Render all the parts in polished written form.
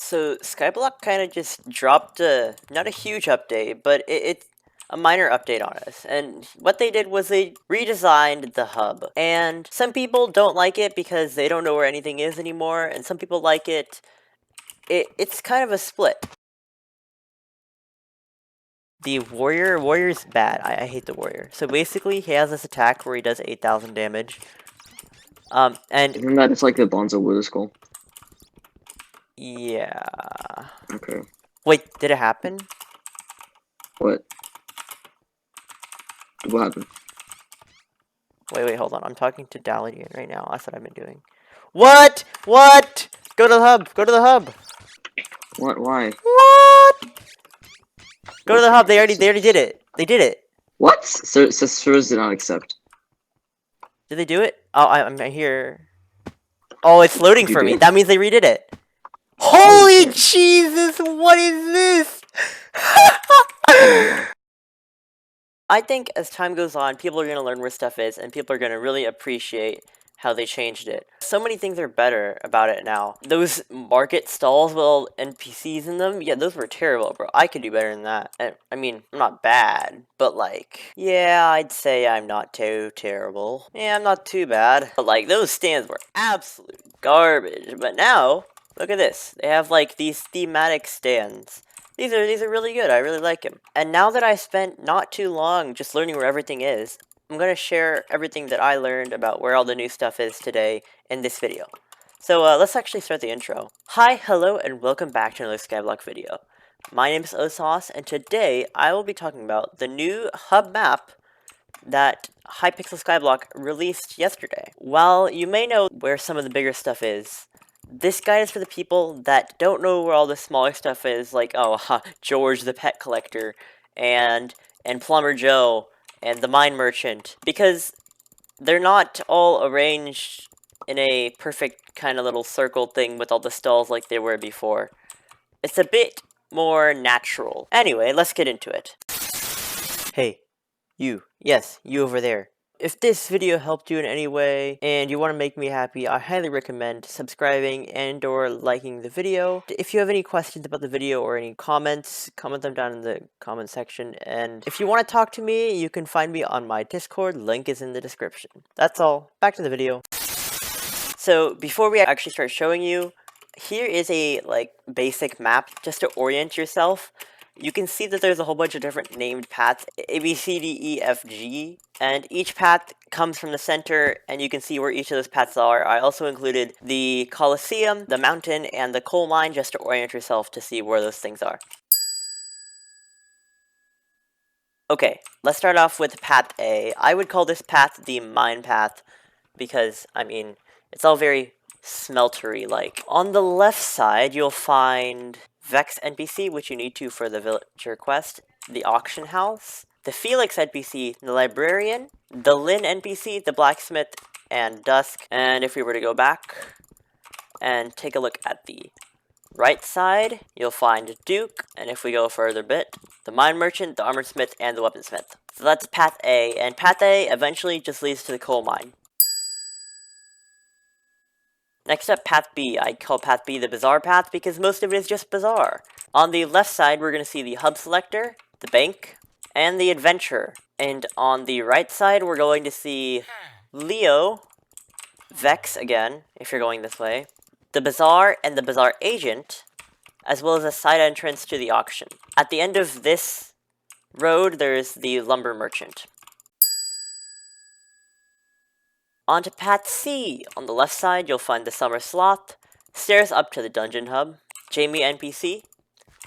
So Skyblock kind of just dropped not a huge update, but it's a minor update on us. And what they did was they redesigned the hub. And some people don't like it because they don't know where anything is anymore, and some people like it. It's kind of a split. The warrior's bad. I hate the warrior. So basically, he has this attack where he does 8,000 damage. And Isn't that it's like the Bonzo Wither Skull? yeah. Okay. Wait, did it happen? What? What happened? Wait, hold on. I'm talking to Dalian right now. That's what I've been doing. What? What? Go to the hub. Go to the hub. What? Why? What? Go to the hub. They already did it. They did it. What? Servers did not accept. Did they do it? Oh, I'm here. Oh, it's loading for me. That means they redid it. Holy Jesus! What is this? I think as time goes on, people are going to learn where stuff is, and people are going to really appreciate how they changed it. So many things are better about it now. Those market stalls with all NPCs in them, yeah, those were terrible, bro. I could do better than that. I mean, I'm not bad, but like, yeah, I'd say I'm not too terrible. Yeah, I'm not too bad. But like, those stands were absolute garbage. But now, look at this. They have like these thematic stands. These are really good. I really like them. And now that I spent not too long just learning where everything is, I'm going to share everything that I learned about where all the new stuff is today in this video. So let's actually start the intro. Hi, hello, and welcome back to another Skyblock video. My name is Osauce, and today I will be talking about the new hub map that Hypixel Skyblock released yesterday. While you may know where some of the bigger stuff is, this guide is for the people that don't know where all the smaller stuff is, like, George the Pet Collector, and Plumber Joe, and the Mine Merchant, because they're not all arranged in a perfect kind of little circle thing with all the stalls like they were before. It's a bit more natural. Anyway, let's get into it. Hey, you. Yes, you over there. If this video helped you in any way, and you want to make me happy, I highly recommend subscribing and or liking the video. If you have any questions about the video or any comments, comment them down in the comment section. And if you want to talk to me, you can find me on my Discord, link is in the description. That's all, back to the video. So before we actually start showing you, here is a basic map just to orient yourself. You can see that there's a whole bunch of different named paths, A, B, C, D, E, F, G, and each path comes from the center, and you can see where each of those paths are. I also included the Colosseum, the mountain, and the coal mine just to orient yourself to see where those things are. Okay, let's start off with Path A. I would call this path the mine path, because, I mean, it's all very smeltery-like. On the left side, you'll find Vex NPC, which you need to for the villager quest, the auction house, the Felix NPC, the librarian, the Lynn NPC, the blacksmith, and Dusk. And if we were to go back and take a look at the right side, you'll find Duke, and if we go further a bit, the mine merchant, the armor smith, and the weaponsmith. So that's Path A, and Path A eventually just leads to the coal mine. Next up, Path B. I call Path B the Bazaar path because most of it is just Bazaar. On the left side, we're going to see the Hub Selector, the Bank, and the Adventurer. And on the right side, we're going to see Leo, Vex again, if you're going this way, the Bazaar and the Bazaar Agent, as well as a side entrance to the auction. At the end of this road, there's the Lumber Merchant. On to Path C. On the left side, you'll find the Summer Sloth, stairs up to the Dungeon Hub, Jamie NPC,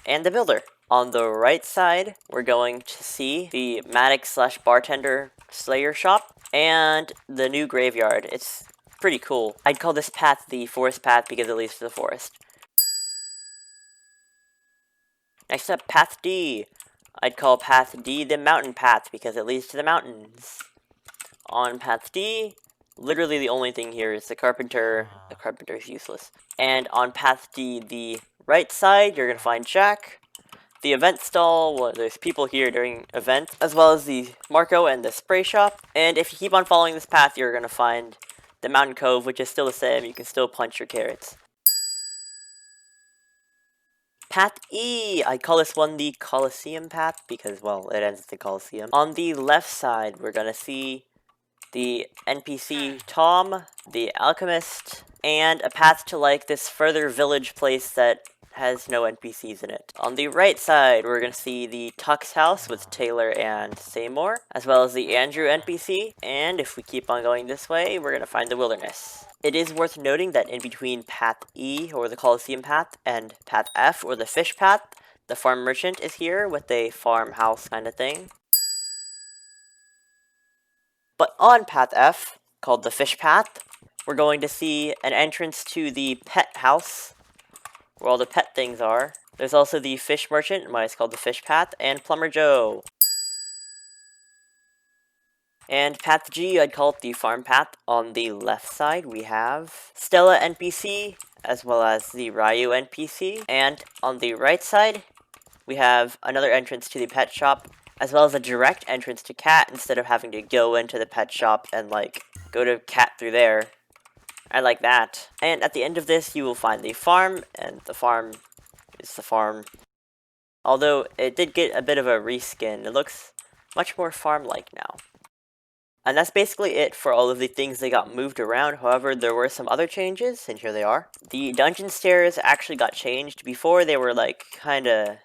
and the Builder. On the right side, we're going to see the Maddox/Bartender Slayer Shop, and the new Graveyard. It's pretty cool. I'd call this path the Forest Path because it leads to the forest. Next up, Path D. I'd call Path D the Mountain Path because it leads to the mountains. On Path D, literally the only thing here is the Carpenter. The Carpenter is useless. And on Path D, the right side, you're going to find Jack, the event stall, well, there's people here during events, as well as the Marco and the spray shop. And if you keep on following this path, you're going to find the Mountain Cove, which is still the same. You can still punch your carrots. Path E! I call this one the Colluseum path because, well, it ends at the Colosseum. On the left side, we're gonna see the NPC Tom, the Alchemist, and a path to like this further village place that has no NPCs in it. On the right side, we're gonna see the Tux house with Taylor and Seymour, as well as the Andrew NPC, and if we keep on going this way, we're gonna find the wilderness. It is worth noting that in between Path E, or the Colosseum path, and Path F, or the Fish path, the farm merchant is here with a farmhouse kind of thing. But on Path F, called the Fish Path, we're going to see an entrance to the pet house, where all the pet things are. There's also the Fish Merchant, why it's called the Fish Path, and Plumber Joe. And Path G, I'd call it the Farm Path. On the left side, we have Stella NPC, as well as the Ryu NPC. And on the right side, we have another entrance to the pet shop, as well as a direct entrance to Cat instead of having to go into the pet shop and, like, go to Cat through there. I like that. And at the end of this, you will find the farm, and the farm is the farm. Although, it did get a bit of a reskin. It looks much more farm-like now. And that's basically it for all of the things that got moved around. However, there were some other changes, and here they are. The dungeon stairs actually got changed. Before, they were, like, kinda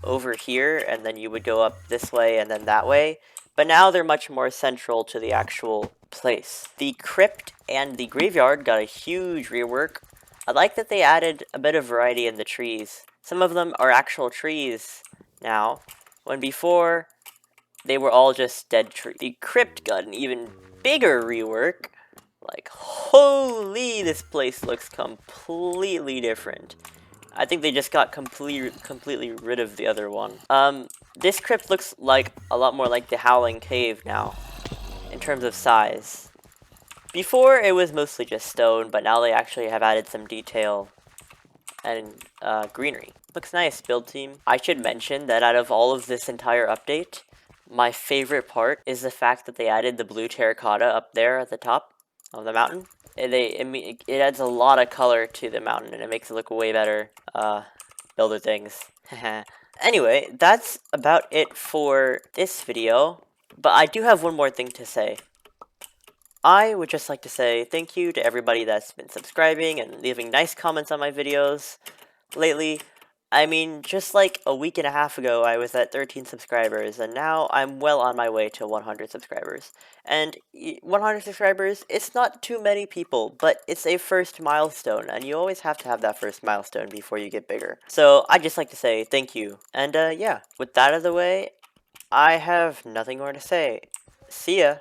over here, and then you would go up this way and then that way. But now they're much more central to the actual place. The crypt and the graveyard got a huge rework. I like that they added a bit of variety in the trees. Some of them are actual trees now, when before they were all just dead trees. The crypt got an even bigger rework. Like, holy, this place looks completely different. I think they just got completely rid of the other one. This crypt looks like a lot more like the Howling Cave now, in terms of size. Before, it was mostly just stone, but now they actually have added some detail and greenery. Looks nice, build team. I should mention that out of all of this entire update, my favorite part is the fact that they added the blue terracotta up there at the top of the mountain. It adds a lot of color to the mountain, and it makes it look way better. Builder things. Anyway, that's about it for this video, but I do have one more thing to say. I would just like to say thank you to everybody that's been subscribing and leaving nice comments on my videos lately. I mean, just like a week and a half ago, I was at 13 subscribers, and now I'm well on my way to 100 subscribers. And 100 subscribers, it's not too many people, but it's a first milestone, and you always have to have that first milestone before you get bigger. So, I'd just like to say thank you. And, yeah, with that out of the way, I have nothing more to say. See ya!